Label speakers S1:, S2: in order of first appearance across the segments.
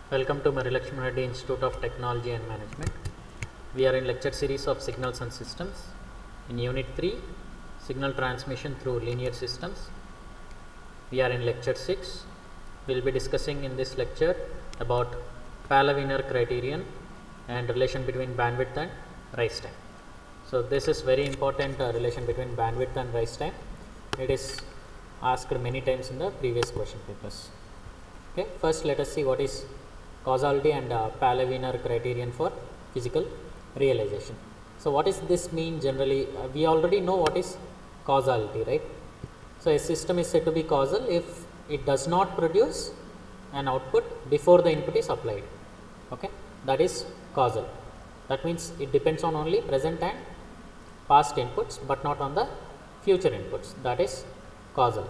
S1: Welcome to Mary Lakshmi Reddy Institute of Technology and Management. We are in lecture series of signals and systems. In Unit 3, signal transmission through linear systems. We are in lecture 6. We will be discussing in this lecture about Pala-Wiener criterion and relation between bandwidth and rise time. So this is very important relation between bandwidth and rise time. It is asked many times in the previous question papers. Okay, first let us see what is causality and Pala-Wiener criterion for physical realization. So what is this mean generally? We already know what is causality, right? So a system is said to be causal if it does not produce an output before the input is applied. Okay, that is causal. That means it depends on only present and past inputs but not on the future inputs. That is causal.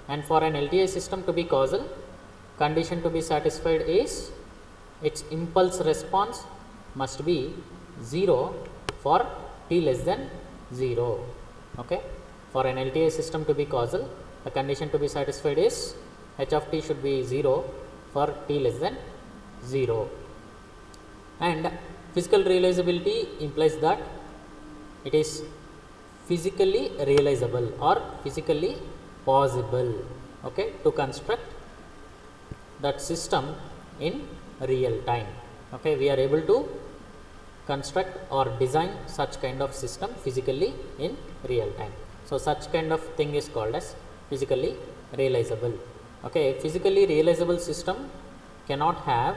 S1: And for an LTI system to be causal, condition to be satisfied is its impulse response must be 0 for t less than 0. Okay. For an LTI system to be causal, the condition to be satisfied is h of t should be 0 for t less than 0. And physical realizability implies that it is physically realizable or physically possible, okay, to construct that system in real time. Okay, we are able to construct or design such kind of system physically in real time. So such kind of thing is called as physically realizable. Okay, a physically realizable system cannot have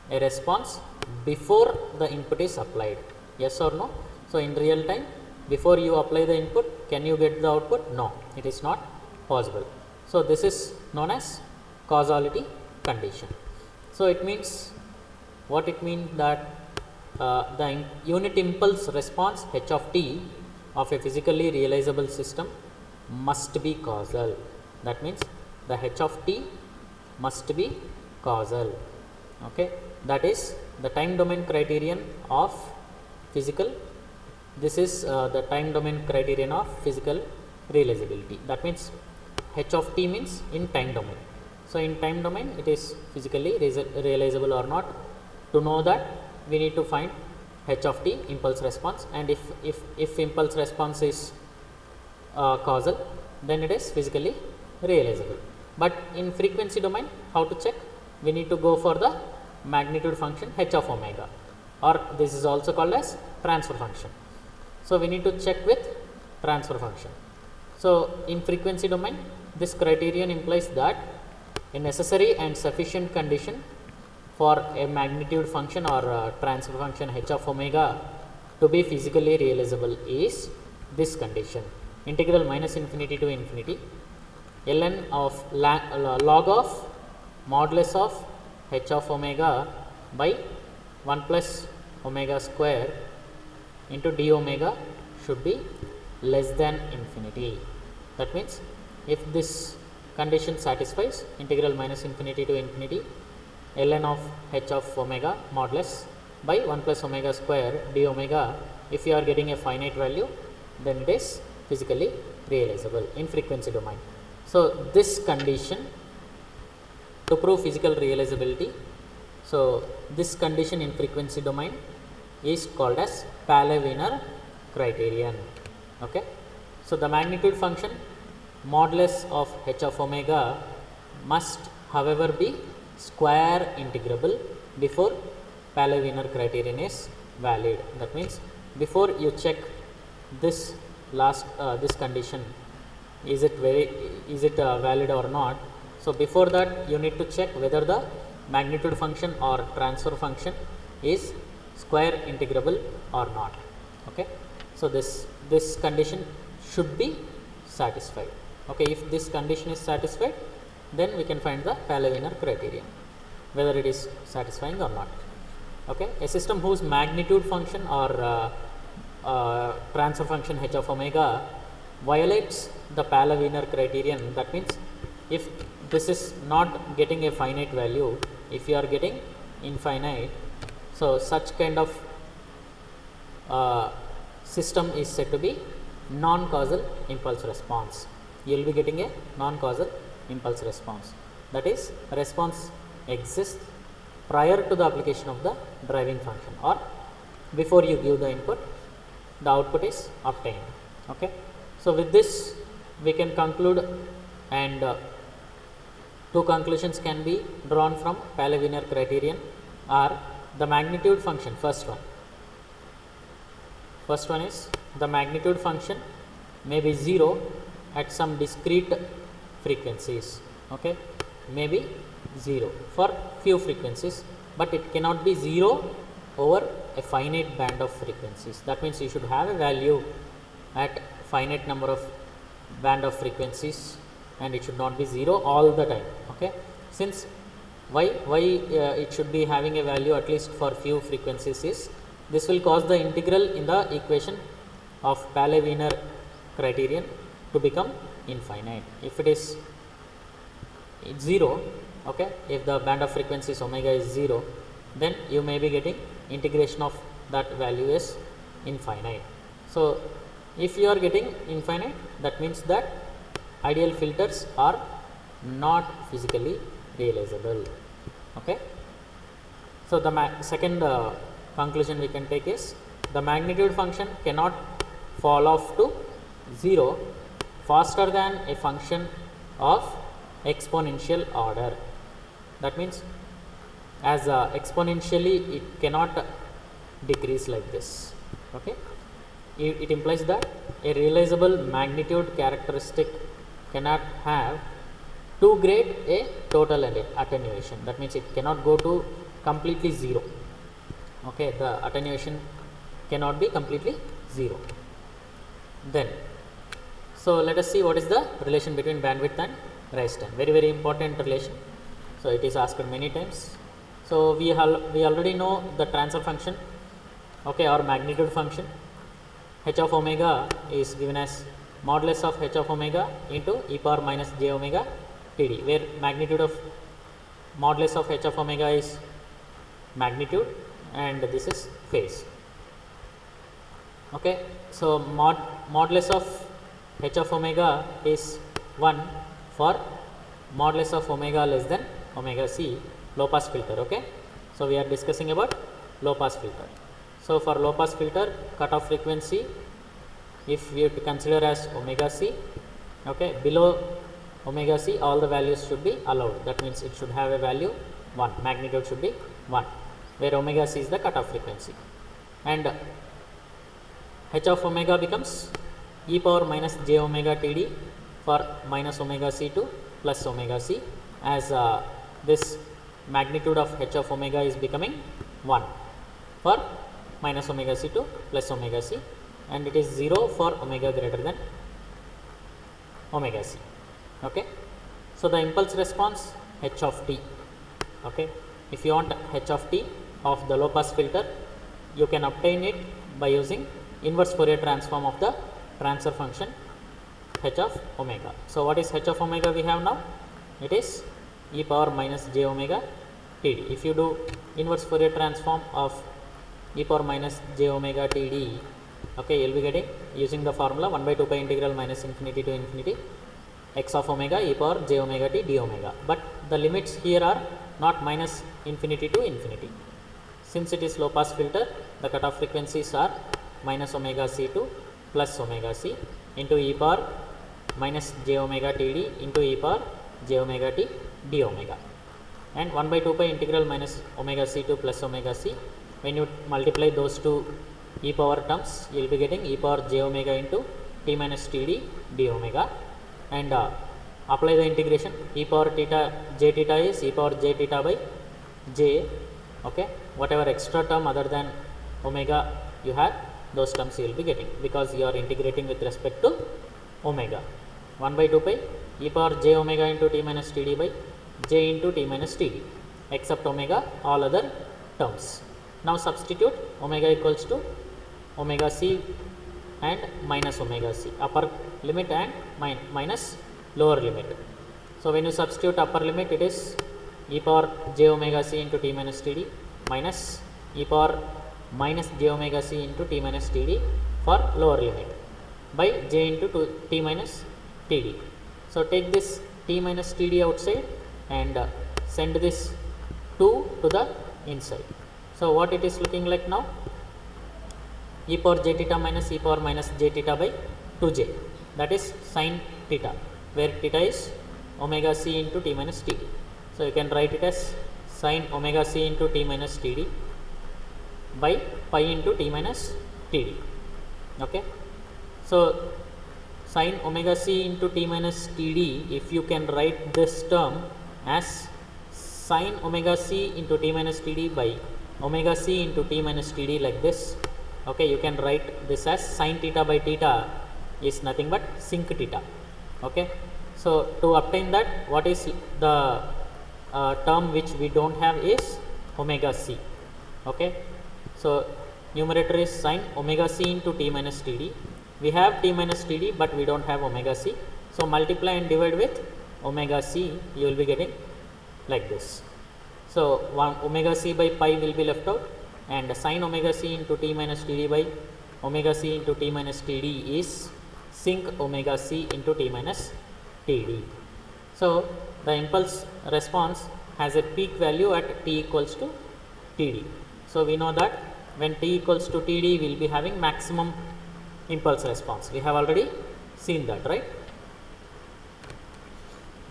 S1: a response before the input is applied. Yes or no? So in real time, before you apply the input, can you get the output? No, it is not possible. So this is known as causality condition. So it means, what it means that the unit impulse response h of t of a physically realizable system must be causal. That means the h of t must be causal. Okay, that is the time domain criterion of physical. This is the time domain criterion of physical realizability. That means h of t means in time domain. So in time domain it is physically realizable or not. To know that, we need to find h of t, impulse response, and if impulse response is causal, then it is physically realizable. But in frequency domain, how to check? We need to go for the magnitude function h of omega, or this is also called as transfer function. So we need to check with transfer function. So in frequency domain, this criterion implies that a necessary and sufficient condition for a magnitude function or transfer function h of omega to be physically realizable is this condition: integral minus infinity to infinity ln of log of modulus of h of omega by 1 plus omega square into d omega should be less than infinity. That means if this condition satisfies, integral minus infinity to infinity ln of h of omega modulus by 1 plus omega square d omega, if you are getting a finite value, then it is physically realizable in frequency domain. So this condition to prove physical realizability, so this condition in frequency domain is called as Pala-Wiener criterion. Okay, so the magnitude function modulus of h of omega must however be square integrable before Pala-Wiener criterion is valid. That means before you check this this condition, is it valid or not. So before that, you need to check whether the magnitude function or transfer function is square integrable or not. Okay, so this condition should be satisfied. Okay, if this condition is satisfied, then we can find the Pala-Wiener criterion, whether it is satisfying or not. Okay, a system whose magnitude function or transfer function h of omega violates the Pala-Wiener criterion. That means if this is not getting a finite value, if you are getting infinite, so such kind of system is said to be non-causal impulse response. You will be getting a non-causal impulse response. That is, response exists prior to the application of the driving function, or before you give the input, the output is obtained. Okay. So with this we can conclude, and two conclusions can be drawn from Paley-Wiener criterion are the magnitude function. First one is the magnitude function may be 0 at some discrete frequencies. Okay, may be 0 for few frequencies, but it cannot be 0 over a finite band of frequencies. That means you should have a value at finite number of band of frequencies, and it should not be 0 all the time. Okay, since why it should be having a value at least for few frequencies is this will cause the integral in the equation of Paley-Wiener criterion to become infinite. If it is 0, okay, if the band of frequencies omega is 0, then you may be getting integration of that value is infinite. So if you are getting infinite, that means that ideal filters are not physically realizable. Okay. So the second conclusion we can take is the magnitude function cannot fall off to 0 faster than a function of exponential order. That means as exponentially it cannot decrease like this. Okay. It implies that a realizable magnitude characteristic cannot have too great a total attenuation. That means it cannot go to completely 0. Okay, the attenuation cannot be completely 0. Then, so let us see what is the relation between bandwidth and rise time. Very, very important relation. So it is asked many times. So we already know the transfer function, okay, or magnitude function. H of omega is given as modulus of h of omega into e power minus j omega td, where magnitude of modulus of h of omega is magnitude and this is phase. Okay, so modulus of h of omega is 1 for modulus of omega less than omega c, low pass filter. Okay, so we are discussing about low pass filter. So for low pass filter, cutoff frequency, if we have to consider as omega c, okay, below omega c all the values should be allowed. That means it should have a value 1, magnitude should be 1, where omega c is the cutoff frequency, and h of omega becomes e power minus j omega td for minus omega c to plus omega c, as this magnitude of h of omega is becoming 1 for minus omega c to plus omega c, and it is 0 for omega greater than omega c. Okay, so the impulse response h of t. Okay, if you want h of t of the low pass filter, you can obtain it by using inverse Fourier transform of the transfer function h of omega. So what is h of omega we have now? It is e power minus j omega td. If you do inverse Fourier transform of e power minus j omega td, okay, you will be getting using the formula 1 by 2 pi integral minus infinity to infinity x of omega e power j omega t d omega, but the limits here are not minus infinity to infinity. Since it is low pass filter, the cutoff frequencies are minus omega c to plus omega c into e power minus j omega td into e power j omega t d omega, and 1 by 2 pi integral minus omega c to plus omega c. When you multiply those two e power terms, you will be getting e power j omega into t minus td d omega, and apply the integration. E power theta j theta is e power j theta by j. Okay, whatever extra term other than omega you have, those terms you will be getting, because you are integrating with respect to omega. 1 by 2 pi e power j omega into t minus td by j into t minus td, except omega all other terms. Now substitute omega equals to omega c and minus omega c, upper limit and minus lower limit. So when you substitute upper limit, it is e power j omega c into t minus td minus e power minus j omega c into t minus td for lower limit by j into t minus td. So take this t minus td outside and send this 2 to to the inside. So what it is looking like now? E power j theta minus e power minus j theta by 2j, that is sin theta, where theta is omega c into t minus td. So you can write it as sin omega c into t minus td by pi into t minus td. Okay. So sin omega c into t minus td, if you can write this term as sin omega c into t minus td by omega c into t minus td like this. Okay, you can write this as sin theta by theta is nothing but sinc theta. Okay, so to obtain that, what is the term which we don't have is omega c. Okay, so numerator is sin omega c into t minus td. We have t minus td, but we don't have omega c. So multiply and divide with omega c, you will be getting like this. So 1 omega c by pi will be left out, and sin omega c into t minus td by omega c into t minus td is sinc omega c into t minus td. So the impulse response has a peak value at t equals to td. So we know that when t equals to td, we will be having maximum impulse response. We have already seen that, right?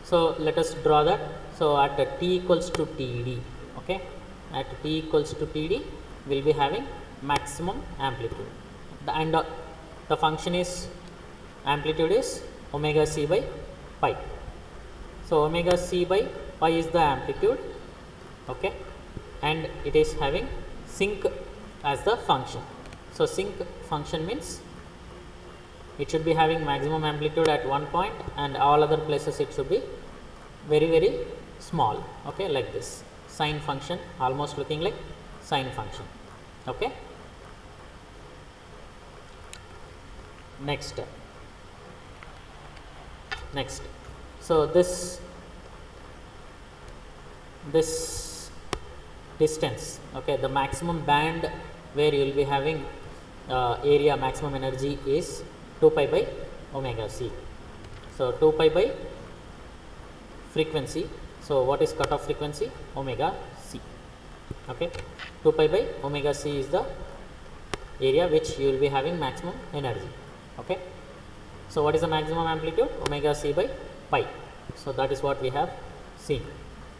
S1: So let us draw that. So at t equals to td, okay, at t equals to td, we will be having maximum amplitude, and the function is, amplitude is omega c by pi. So omega c by pi is the amplitude, okay, and it is having sinc as the function. So sinc function means it should be having maximum amplitude at one point, and all other places it should be very, very small. Okay, like this sine function, almost looking like sine function. Okay, next, so this distance, okay, the maximum band where you will be having area, maximum energy is 2 pi by omega c. So 2 pi by frequency. So what is cutoff frequency? Omega c. Okay, 2 pi by omega c is the area which you will be having maximum energy. Okay, so what is the maximum amplitude? Omega c by pi. So that is what we have seen.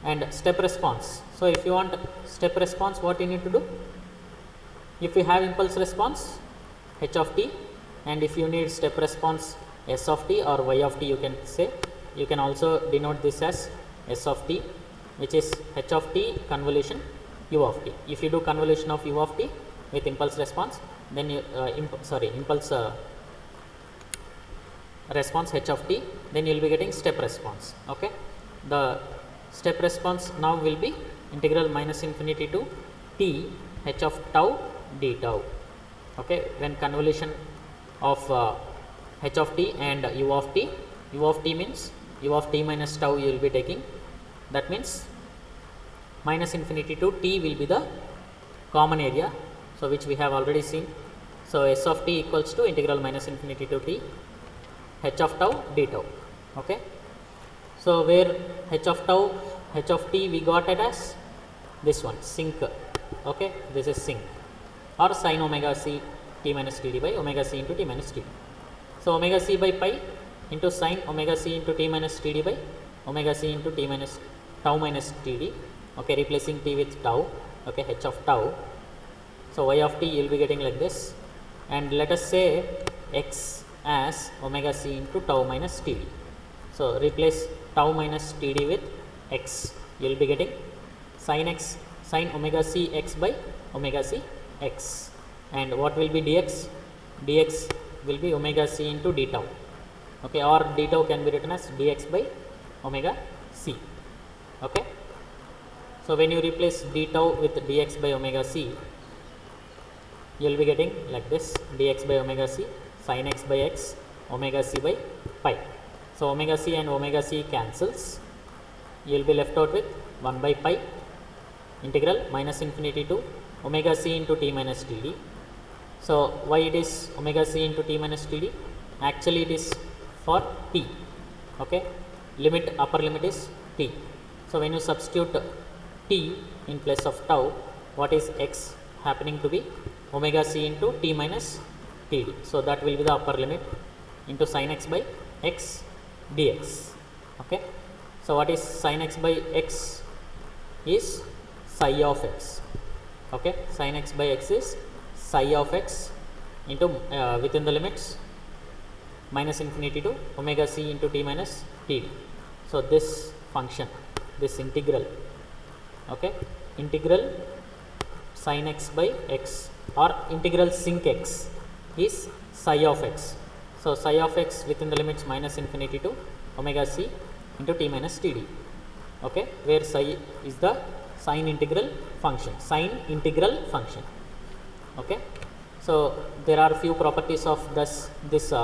S1: And step response. So if you want step response, what you need to do? If you have impulse response, h of t, and if you need step response, s of t or y of t, you can say. You can also denote this as s of t, which is h of t convolution u of t. If you do convolution of u of t with impulse response, then you impulse response h of t, then you will be getting step response. Okay, the step response now will be integral minus infinity to t h of tau d tau. Okay, when convolution of h of t and u of t, u of t means u of t minus tau you will be taking. That means minus infinity to t will be the common area, so which we have already seen. So s of t equals to integral minus infinity to t h of tau d tau. Okay, so where h of tau, h of t we got it as this one, sinc. Okay, this is sinc, or sin omega c t minus td by omega c into t minus td. So omega c by pi into sin omega c into t minus td by omega c into t minus tau minus td. Okay, replacing t with tau. Okay, h of tau. So y of t you will be getting like this, and let us say x as omega c into tau minus td. So replace tau minus td with x. You will be getting sin x, sin omega c x by omega c x, and what will be dx? Dx will be omega c into d tau. Okay, or d tau can be written as dx by omega c. Okay, so when you replace d tau with dx by omega c, you will be getting like this, dx by omega c, sin x by x, omega c by pi. So omega c and omega c cancels. You will be left out with 1 by pi integral minus infinity to omega c into t minus td. So why it is omega c into t minus td? Actually it is for t. Okay, limit, upper limit is t. So when you substitute t in place of tau, what is x happening to be omega c into t minus td. So that will be the upper limit into sin x by x dx. Okay. So what is sin x by x is psi of x. Okay, sin x by x is psi of x into within the limits minus infinity to omega c into t minus td. So this function, this integral, okay, integral sin x by x or integral sinc x is psi of x. So psi of x within the limits minus infinity to omega c into t minus td. Okay, where psi is the sine integral function, Okay, so there are few properties of this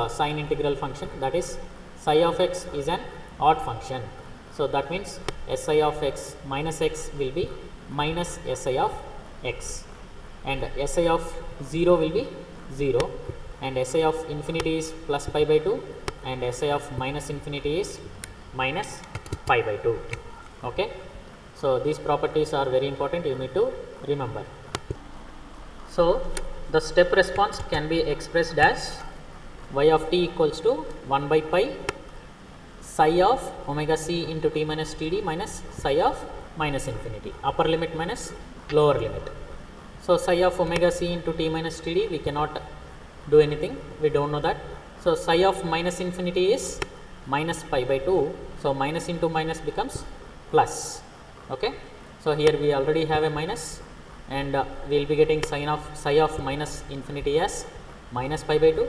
S1: sine integral function, that is psi of x is an odd function. So that means si of x minus x will be minus si of x, and si of 0 will be 0, and si of infinity is plus pi by 2, and si of minus infinity is minus pi by 2. Okay. So these properties are very important, you need to remember. So the step response can be expressed as y of t equals to 1 by pi psi of omega c into t minus td minus psi of minus infinity, upper limit minus lower limit. So psi of omega c into t minus td, we cannot do anything, we don't know that. So psi of minus infinity is minus pi by 2, so minus into minus becomes plus. Okay, so here we already have a minus, and we will be getting psi of minus infinity as minus pi by 2,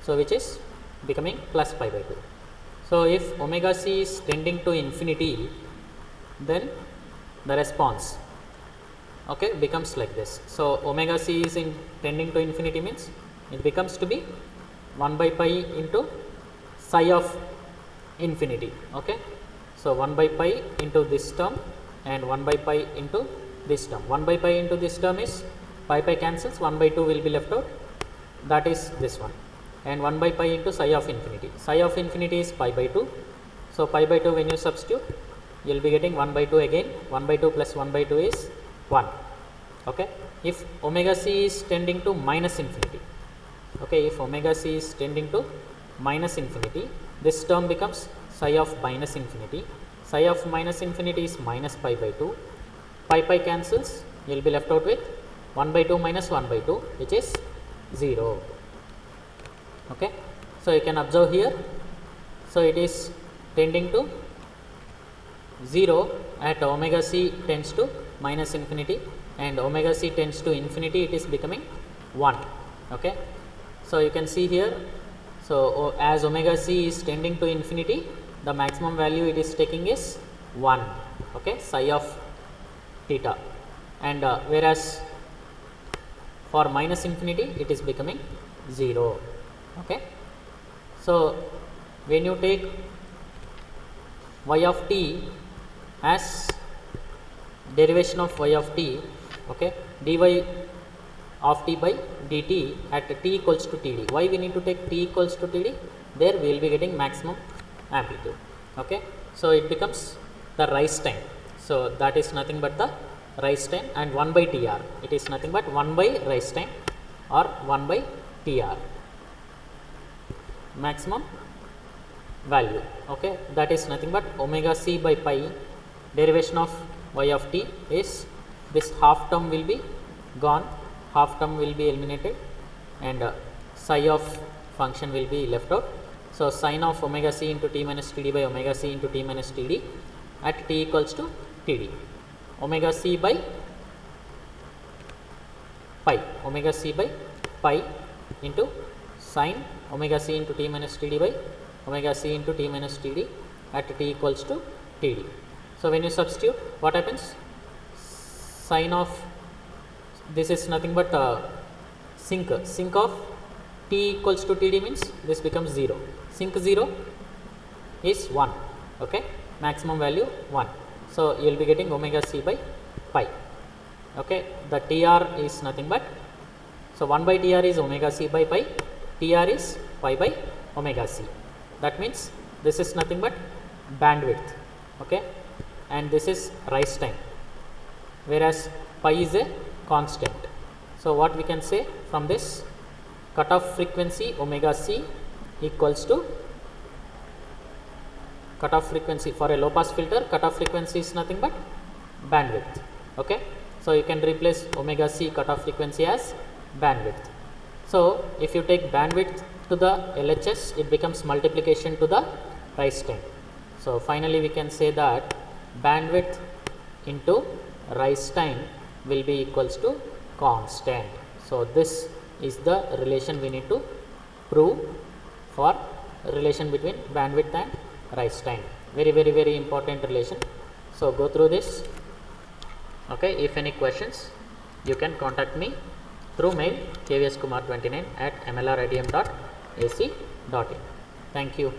S1: so which is becoming plus pi by 2. So if omega c is tending to infinity, then the response, okay, becomes like this. So omega c is tending to infinity means it becomes to be 1 by pi into psi of infinity. Okay, so 1 by pi into this term and 1 by pi into this term. 1 by pi into this term is pi cancels, 1 by 2 will be left out, that is this one, and 1 by pi into psi of infinity. Psi of infinity is pi by 2, so pi by 2 when you substitute, you will be getting 1 by 2 again, 1 by 2 plus 1 by 2 is 1. Okay. If omega c is tending to minus infinity, okay, if omega c is tending to minus infinity, this term becomes psi of minus infinity. Psi of minus infinity is minus pi by 2, pi cancels, you will be left out with 1 by 2 minus 1 by 2, which is 0. Okay. So you can observe here, so it is tending to 0 at omega c tends to minus infinity, and omega c tends to infinity, it is becoming 1. Okay. So you can see here, so as omega c is tending to infinity, the maximum value it is taking is 1, okay, psi of theta, and whereas for minus infinity it is becoming 0. Okay. So when you take y of t as derivation of y of t, okay, dy of t by dt at t equals to td. Why we need to take t equals to td? There we will be getting maximum amplitude. Okay. So it becomes the rise time. So that is nothing but the rise time, and 1 by tr, it is nothing but 1 by rise time or 1 by tr, maximum value. Okay. That is nothing but omega c by pi, derivation of y of t is this half term will be gone, half term will be eliminated, and psi of function will be left out. So sine of omega c into t minus td by omega c into t minus td at t equals to td, omega c by pi, omega c by pi into sine omega c into t minus td by omega c into t minus td at t equals to td. So when you substitute, what happens? Sine of this is nothing but sinc of t equals to td means this becomes 0. Sinc 0 is 1. Okay, maximum value 1. So you will be getting omega c by pi. Okay, the tr is nothing but, so 1 by tr is omega c by pi, tr is pi by omega c. That means this is nothing but bandwidth. Okay, and this is rise time. whereas pi is a constant. So what we can say from this, cutoff frequency omega c equals to cutoff frequency for a low pass filter, cutoff frequency is nothing but bandwidth. Okay, so you can replace omega c cutoff frequency as bandwidth. So if you take bandwidth to the LHS, it becomes multiplication to the rise time. So finally we can say that bandwidth into rise time will be equals to constant. So this is the relation we need to prove for relation between bandwidth and rise time. Very important relation. So go through this. Okay, if any questions, you can contact me through mail kvskumar29@mlridm.ac.in. Thank you.